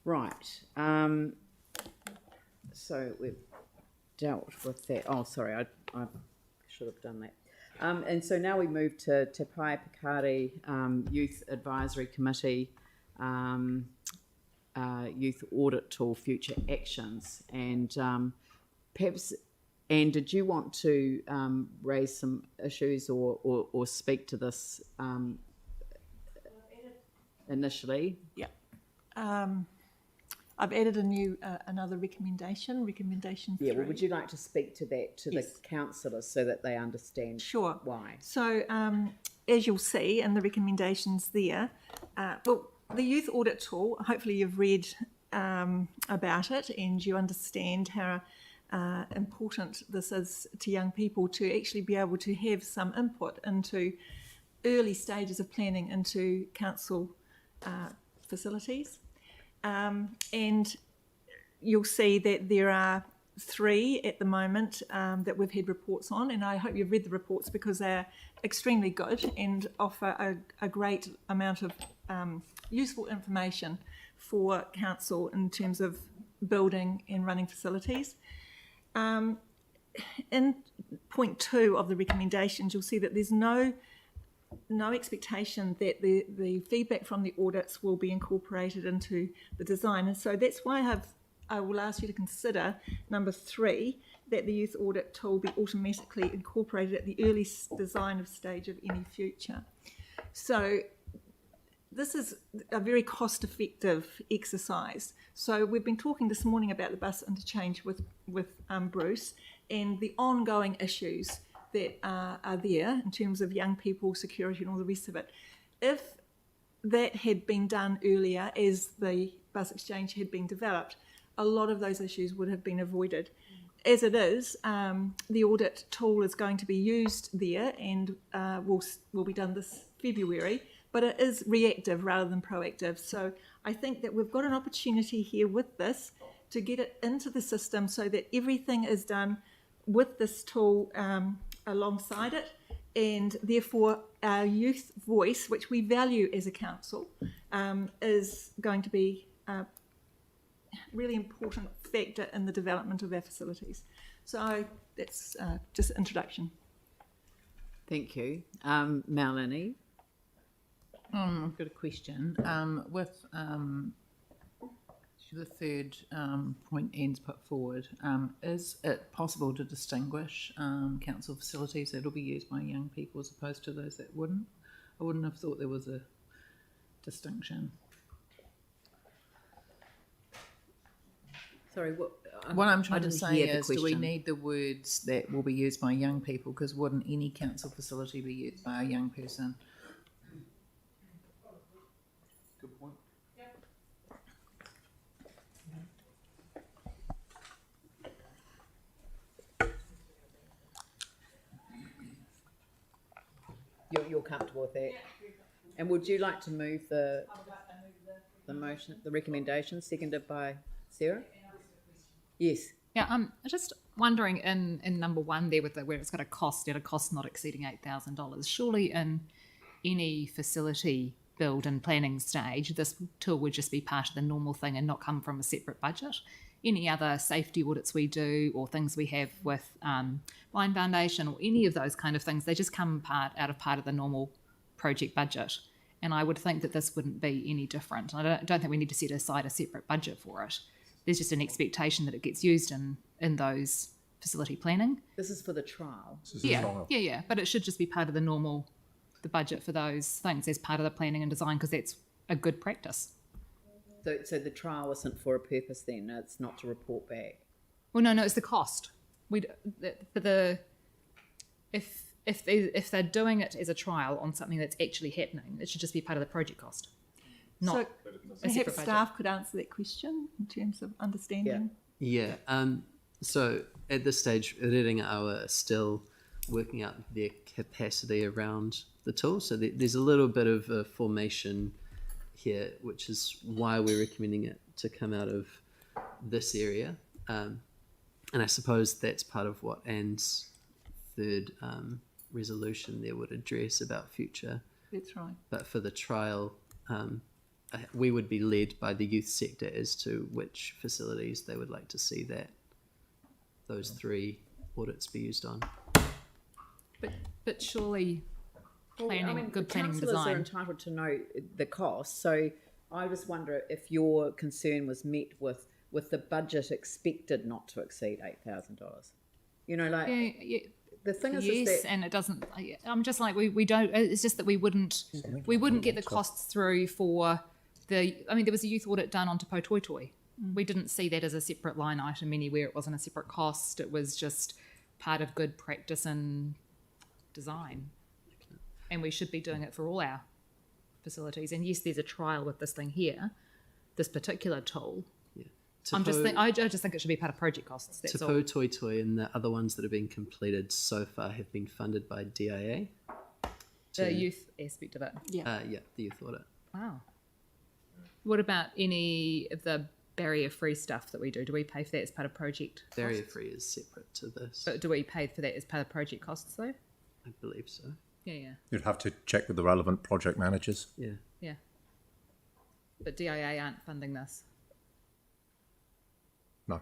Right. So we've dealt with that. Oh, sorry, I should have done that. And so now we move to Te Pai Pikari Youth Advisory Committee, Youth Audit Tool, Future Actions. And perhaps, Anne, did you want to raise some issues or speak to this initially? Yeah. I've added a new another recommendation 3. Yeah, well, would you like to speak to that to Yes. the councillors so that they understand Sure. why? So as you'll see in the recommendations there, well, the youth audit tool, hopefully you've read about it and you understand how important this is to young people to actually be able to have some input into early stages of planning into council facilities. And you'll see that there are 3 at the moment that we've had reports on, and I hope you've read the reports because they're extremely good and offer a great amount of useful information for council in terms of building and running facilities. In point 2 of the recommendations, you'll see that there's no expectation that the feedback from the audits will be incorporated into the design. And so that's why I will ask you to consider number 3, that the youth audit tool be automatically incorporated at the early design of stage of any future. So this is a very cost-effective exercise. So we've been talking this morning about the bus interchange with Bruce and the ongoing issues that are there in terms of young people, security and all the rest of it. If that had been done earlier as the bus exchange had been developed, a lot of those issues would have been avoided. As it is, the audit tool is going to be used there and will be done this February, but it is reactive rather than proactive. So I think that we've got an opportunity here with this to get it into the system so that everything is done with this tool alongside it, and therefore our youth voice, which we value as a council, is going to be a really important factor in the development of our facilities. So that's just an introduction. Thank you. Melanie? I've got a question. With the third point Anne's put forward, is it possible to distinguish council facilities that will be used by young people as opposed to those that wouldn't? I wouldn't have thought there was a distinction. Sorry, What I'm trying to say is, do we question. need the words that will be used by young people? Because wouldn't any council facility be used by a young person? Good point. You're comfortable with that? And would you like to move the motion, the recommendation, seconded by Sarah? Yes. Yeah, I'm just wondering in number 1 there with where it's got a cost not exceeding $8,000. Surely in any facility build and planning stage, this tool would just be part of the normal thing and not come from a separate budget. Any other safety audits we do or things we have with Blind Foundation or any of those kind of things, they just come out of the normal project budget. And I would think that this wouldn't be any different. I don't think we need to set aside a separate budget for it. There's just an expectation that it gets used in those facility planning. This is for the trial. Yeah. But it should just be part of the budget for those things as part of the planning and design, because that's a good practice. So the trial isn't for a purpose then? It's not to report back? Well, no, it's the cost. If they're doing it as a trial on something that's actually happening, it should just be part of the project cost. Not So perhaps staff could answer that question in terms of understanding. Yeah. So at this stage, Reading are still working out their capacity around the tool. So there's a little bit of a formation here, which is why we're recommending it to come out of this area. And I suppose that's part of what Anne's third resolution there would address about future. That's right. But for the trial, we would be led by the youth sector as to which facilities they would like to see those 3 audits be used on. But surely planning, good planning and councillors are design. entitled to know the cost. So I just wonder if your concern was met with the budget expected not to exceed $8,000. You know, like Yeah, the thing is yes, that and it doesn't. I'm just like we don't. It's just that we wouldn't get the costs through for the. I mean, there was a youth audit done on Te Pou Toi Toi. We didn't see that as a separate line item anywhere. It wasn't a separate cost. It was just part of good practice and design, and we should be doing it for all our facilities. And yes, there's a trial with this thing here, this particular tool. I just think it should be part of project costs. That's Te all. Pou Toi Toi and the other ones that have been completed so far have been funded by DIA. The youth aspect of it. Yeah, the youth audit. Wow. What about any of the barrier-free stuff that we do? Do we pay for that as part of project Barrier costs? free is separate to this. But do we pay for that as part of project costs, though? I believe so. Yeah. You'd have to check with the relevant project managers. Yeah. But DIA aren't funding this. No.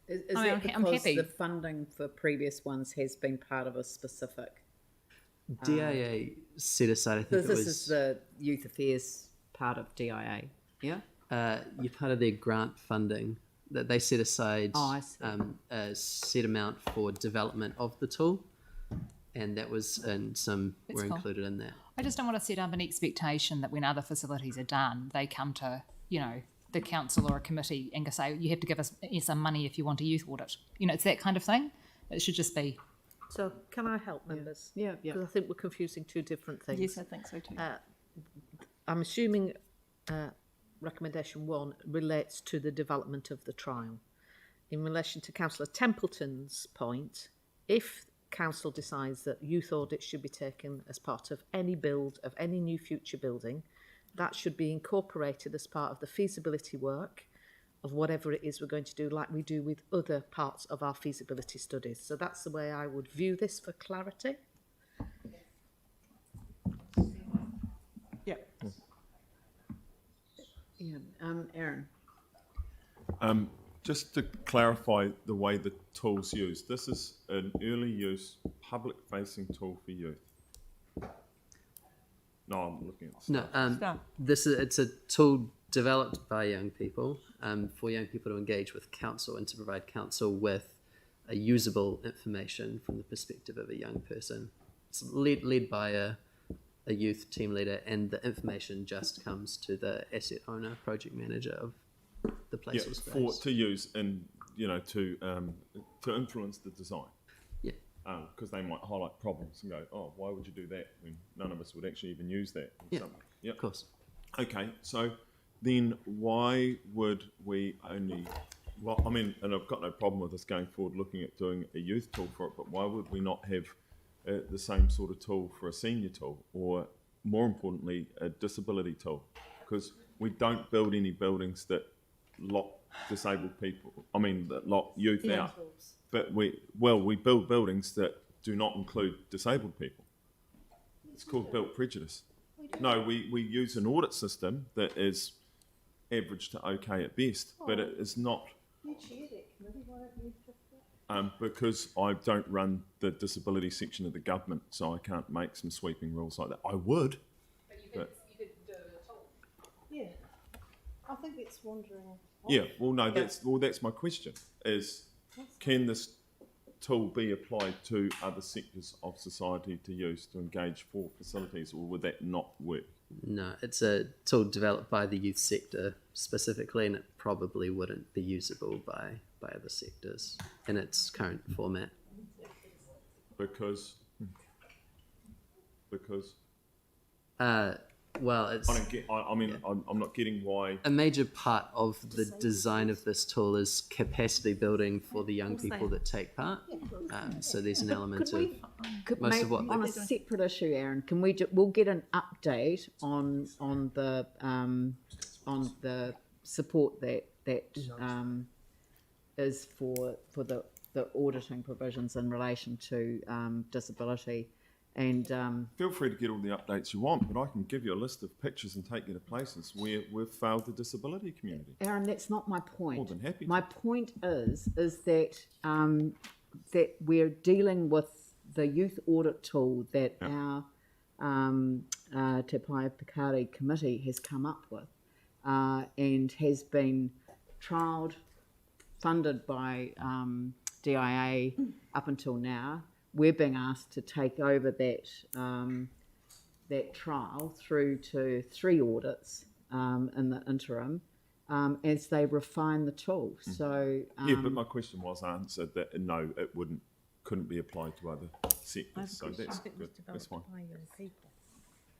is I mean, that I'm because happy. the funding for previous ones has been part of a specific. DIA set aside, I think This it was is the youth affairs part of DIA. Yeah. you're part of their grant funding that they set aside Oh, I see. a set amount for development of the tool, and that was and some That's were cool. included in that. I just don't want to set up an expectation that when other facilities are done, they come to, the council or a committee and say, you have to give us some money if you want a youth audit. It's that kind of thing. It should just be, So can I help members? Yeah. Because I think we're confusing 2 different things. Yes, I think so too. I'm assuming recommendation 1 relates to the development of the trial. In relation to Councillor Templeton's point, if council decides that youth audits should be taken as part of any build of any new future building, that should be incorporated as part of the feasibility work of whatever it is we're going to do, like we do with other parts of our feasibility studies. So that's the way I would view this for clarity. Yeah. Yeah. Aaron. Just to clarify the way the tool's used, this is an early use, public facing tool for youth. No, I'm looking at No, Stuff. it's a tool developed by young people for young people to engage with council and to provide council with a usable information from the perspective of a young person. It's led by a youth team leader, and the information just comes to the asset owner, project manager of the place or space. to use and to influence the design. Yeah. Because they might highlight problems and go, oh, why would you do that when none of us would actually even use that? Or Yeah, something. Yep. Of course. Okay, so then why would we only? Well, I mean, and I've got no problem with us going forward looking at doing a youth tool for it, but why would we not have the same sort of tool for a senior tool, or more importantly, a disability tool? Because we don't build any buildings that lock disabled people. I mean, that lock youth out. But we build buildings that do not include disabled people. It's called built prejudice. No, we use an audit system that is average to okay at best, but it is not. Because I don't run the disability section of the government, so I can't make some sweeping rules like that. I would. But you could do it at all. Yeah, I think it's wandering. yeah, well, no, that's my question: is can this tool be applied to other sectors of society to use to engage for facilities, or would that not work? No, it's a tool developed by the youth sector specifically, and it probably wouldn't be usable by other sectors in its current format. Because Well, it's I don't get. I mean, I'm not getting why. a major part of the design of this tool is capacity building for the young people that take part. So there's an element of most of what on a separate issue, Aaron, can we'll get an update on the support that is for the auditing provisions in relation to disability And Feel free to get all the updates you want, but I can give you a list of pictures and take you to places where we've failed the disability community. Aaron, that's not my point. More than happy to. My point is that that we're dealing with the youth audit tool that our Te Pai Pikari committee has come up with and has been trialled, funded by DIA up until now. We're being asked to take over that trial through to 3 audits in the interim as they refine the tool. So yeah, but my question was answered that no, it couldn't be applied to other sectors. So that's good. That's fine.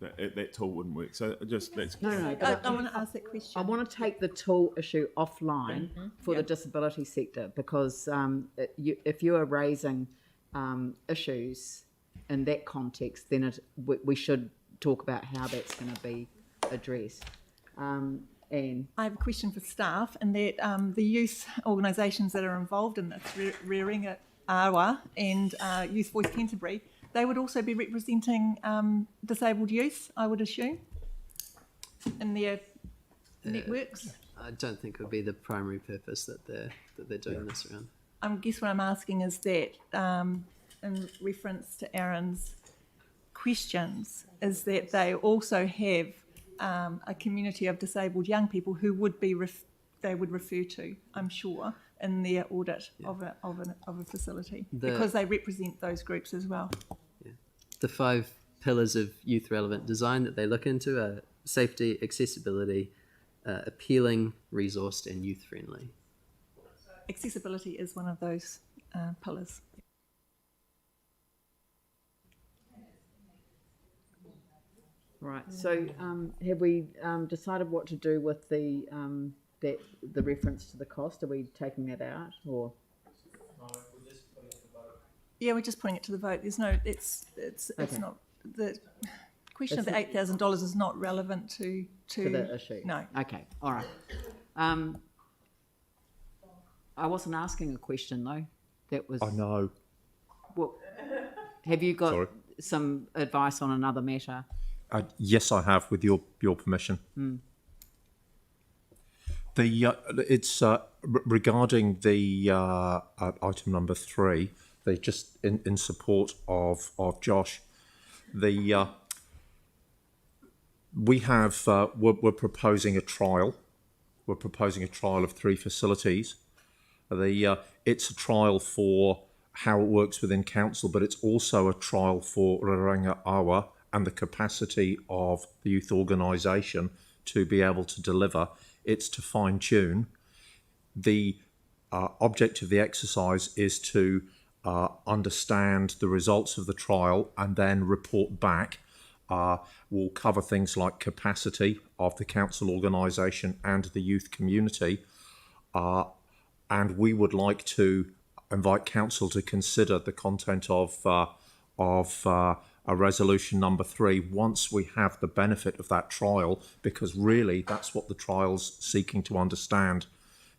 That tool wouldn't work. So that's no. I want to ask that question. I want to take the tool issue offline for the disability sector because if you are raising issues in that context, then we should talk about how that's going to be addressed. Anne? I have a question for staff, and that the youth organisations that are involved in this, Rearinga Awa and Youth Voice Canterbury, they would also be representing disabled youth, I would assume, in their networks. I don't think it would be the primary purpose that they're doing this around. I guess what I'm asking is that, in reference to Aaron's questions, is that they also have a community of disabled young people who would be they would refer to, I'm sure, in their audit of a facility, because they represent those groups as well. Yeah. The 5 pillars of youth relevant design that they look into are safety, accessibility, appealing, resourced, and youth friendly. Accessibility is one of those pillars. Right. So have we decided what to do with the reference to the cost? Are we taking that out or? Yeah, we're just putting it to the vote. There's no. It's not the question of the $8,000 is not relevant to the issue. No. Okay. All right. I wasn't asking a question though. That was. I know. Well, have you got Sorry. some advice on another matter? Yes, I have, with your permission. It's regarding the item number 3. They just in support of Josh. We're proposing a trial. We're proposing a trial of 3 facilities. It's a trial for how it works within council, but it's also a trial for Rerenga Awa and the capacity of the youth organisation to be able to deliver. It's to fine-tune. The object of the exercise is to understand the results of the trial and then report back. We'll cover things like capacity of the council organisation and the youth community. And we would like to invite council to consider the content of a resolution number 3 once we have the benefit of that trial, because really that's what the trial's seeking to understand.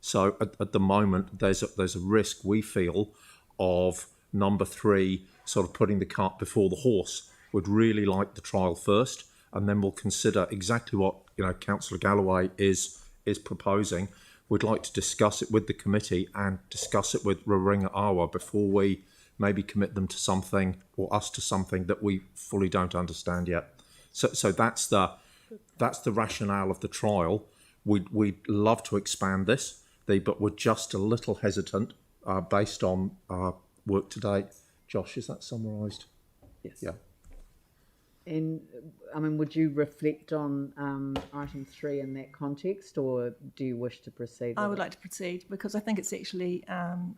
So at the moment there's a risk, we feel, of number 3 sort of putting the cart before the horse. We'd really like the trial first, and then we'll consider exactly what Councillor Galloway is proposing. We'd like to discuss it with the committee and discuss it with Rerenga Awa before we maybe commit them to something, or us to something that we fully don't understand yet. So that's the rationale of the trial. We'd love to expand this, but we're just a little hesitant based on work to date. Josh, is that summarised? Yes. Yeah. And I mean, would you reflect on item 3 in that context, or do you wish to proceed? I would like to proceed because I think it's actually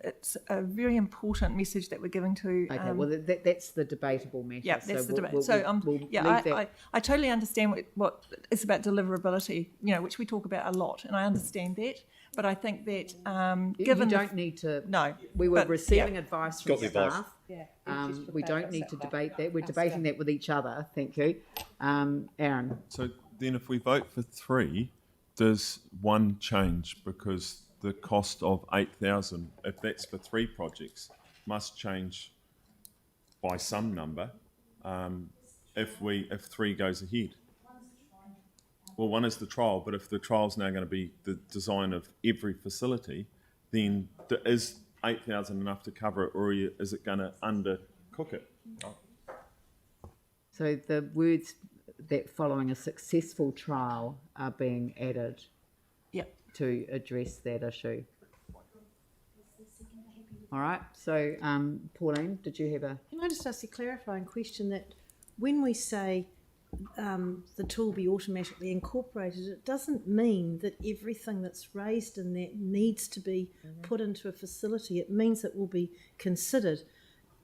it's a very important message that we're giving to. Okay, well that's the debatable matter. Yeah, that's the debate. I totally understand what it's about deliverability, which we talk about a lot, and I understand that. But I think that given you don't need to. No, we were receiving advice from Got the advice. staff. We don't need to debate that. We're debating that with each other. Thank you, Aaron. So then, if we vote for 3, does 1 change? Because the cost of 8,000, if that's for 3 projects, must change by some number if 3 goes ahead? Well, one is the trial, but if the trial's now going to be the design of every facility, then is 8,000 enough to cover it, or is it going to undercook it? So the words that following a successful trial are being added Yep. to address that issue. All right, so Pauline, did you have a... Can I just ask a clarifying question that when we say the tool be automatically incorporated, it doesn't mean that everything that's raised in that needs to be put into a facility. It means it will be considered,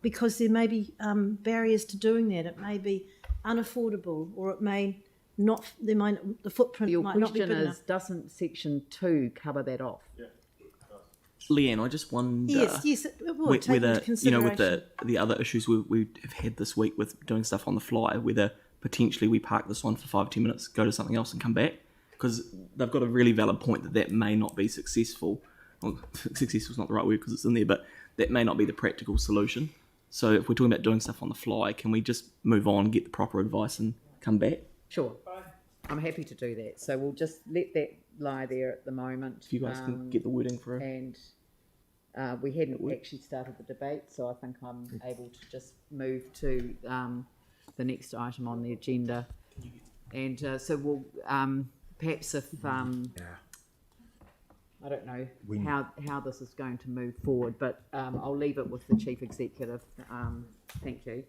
because there may be barriers to doing that. It may be unaffordable, or it may not. The footprint Your might not be question big is, enough. doesn't section 2 cover that off? Yeah. Leanne, I just wonder Yes, it will take into whether, consideration. with the other issues we have had this week with doing stuff on the fly, whether potentially we park this one for 5 or 10 minutes, go to something else and come back, because they've got a really valid point that may not be successful. Well, successful is not the right word because it's in there, but that may not be the practical solution. So if we're talking about doing stuff on the fly, can we just move on, get the proper advice and come back? Sure, I'm happy to do that. So we'll just let that lie there at the moment. If you guys can get the wording for it. And we hadn't actually started the debate, so I think I'm able to just move to the next item on the agenda. And so we'll perhaps if I don't know how this is going to move forward, but I'll leave it with the Chief Executive. Thank you.